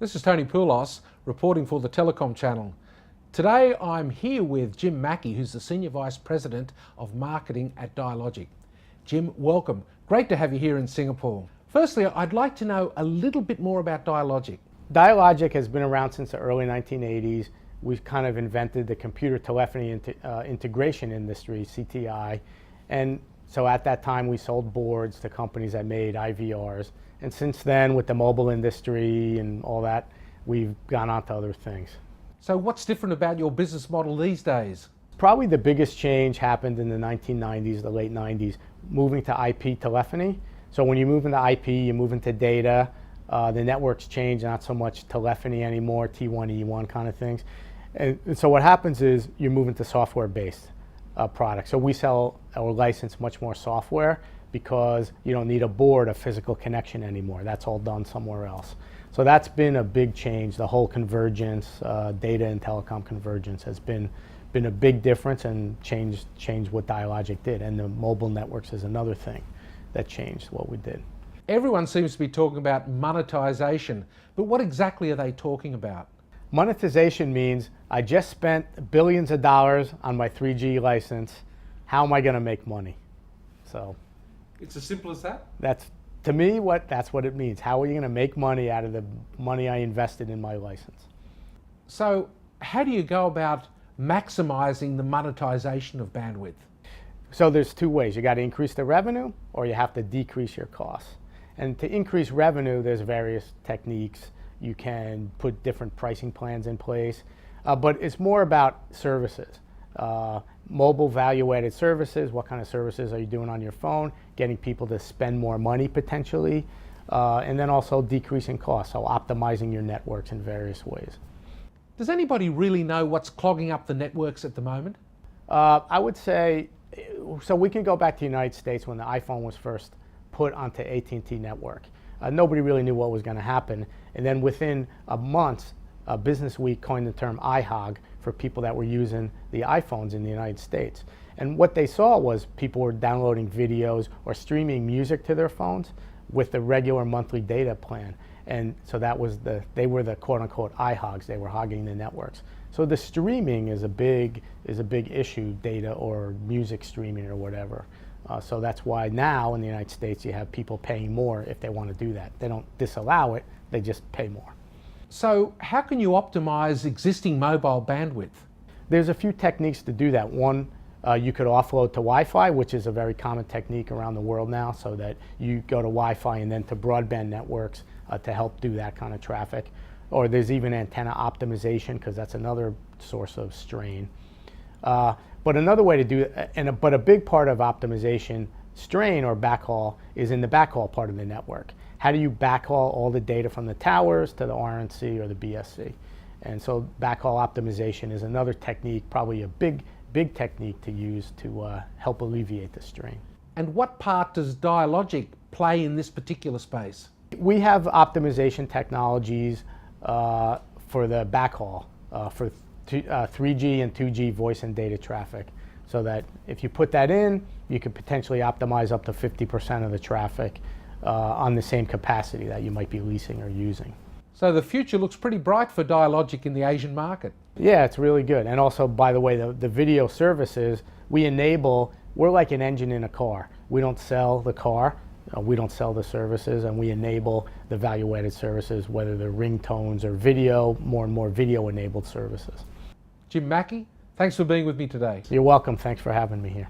This is Tony Poulos reporting for the Telecom channel. Today I'm here with Jim Machi, who's the Senior Vice President of Marketing at Dialogic. Jim, welcome. Great to have you here in Singapore. Firstly, I'd like to know a little bit more about Dialogic. Dialogic has been around since the early 1980s. We've kind of invented the computer telephony integration industry, CTI. And so at that time we sold boards to companies that made IVRs. And since then, with the mobile industry and all that, we've gone on to other things. So what's different about your business model these days? Probably the biggest change happened in the 1990s, the late 90s, moving to IP telephony. So when you move into IP, you move into data. The networks change, not so much telephony anymore, T1, E1 kind of things. And so what happens is you move into software-based products. So we sell or license much more software because you don't need a board, a physical connection anymore. That's all done somewhere else. So that's been a big change. The whole convergence, data and telecom convergence has been a big difference and changed what Dialogic did. And the mobile networks is another thing that changed what we did. Everyone seems to be talking about monetization, but what exactly are they talking about? Monetization means I just spent billions of dollars on my 3G license. How am I going to make money? So it's as simple as that? That's, to me, that's what it means. How are you going to make money out of the money I invested in my license? So how do you go about maximizing the monetization of bandwidth? So there's two ways. You got to increase the revenue or you have to decrease your costs. And to increase revenue, there's various techniques. You can put different pricing plans in place, but it's more about services. Mobile value-added services, what kind of services are you doing on your phone, getting people to spend more money potentially, and then also decreasing costs, so optimizing your networks in various ways. Does anybody really know what's clogging up the networks at the moment? I would say, so we can go back to the United States when the iPhone was first put onto AT&T network. Nobody really knew what was going to happen. And then within a month, Business Week coined the term iHog for people that were using the iPhones in the United States. And what they saw was people were downloading videos or streaming music to their phones with the regular monthly data plan. And so that was they were the quote unquote iHogs. They were hogging the networks. So the streaming is a big issue, data or music streaming or whatever. So that's why now in the United States you have people paying more if they want to do that. They don't disallow it, they just pay more. So how can you optimize existing mobile bandwidth? There's a few techniques to do that. One, you could offload to Wi-Fi, which is a very common technique around the world now, so that you go to Wi-Fi and then to broadband networks to help do that kind of traffic. Or there's even antenna optimization, because that's another source of strain. But another way to do it, but a big part of optimization, strain or backhaul, is in the backhaul part of the network. How do you backhaul all the data from the towers to the RNC or the BSC? And so backhaul optimization is another technique, probably a big technique to use to help alleviate the strain. And what part does Dialogic play in this particular space? We have optimization technologies for the backhaul, for 3G and 2G voice and data traffic, so that if you put that in, you could potentially optimize up to 50% of the traffic on the same capacity that you might be leasing or using. So the future looks pretty bright for Dialogic in the Asian market. Yeah, it's really good. And also, by the way, the video services, we're like an engine in a car. We don't sell the car, we don't sell the services, and we enable the value-added services, whether they're ringtones or video, more and more video-enabled services. Jim Machi, thanks for being with me today. You're welcome. Thanks for having me here.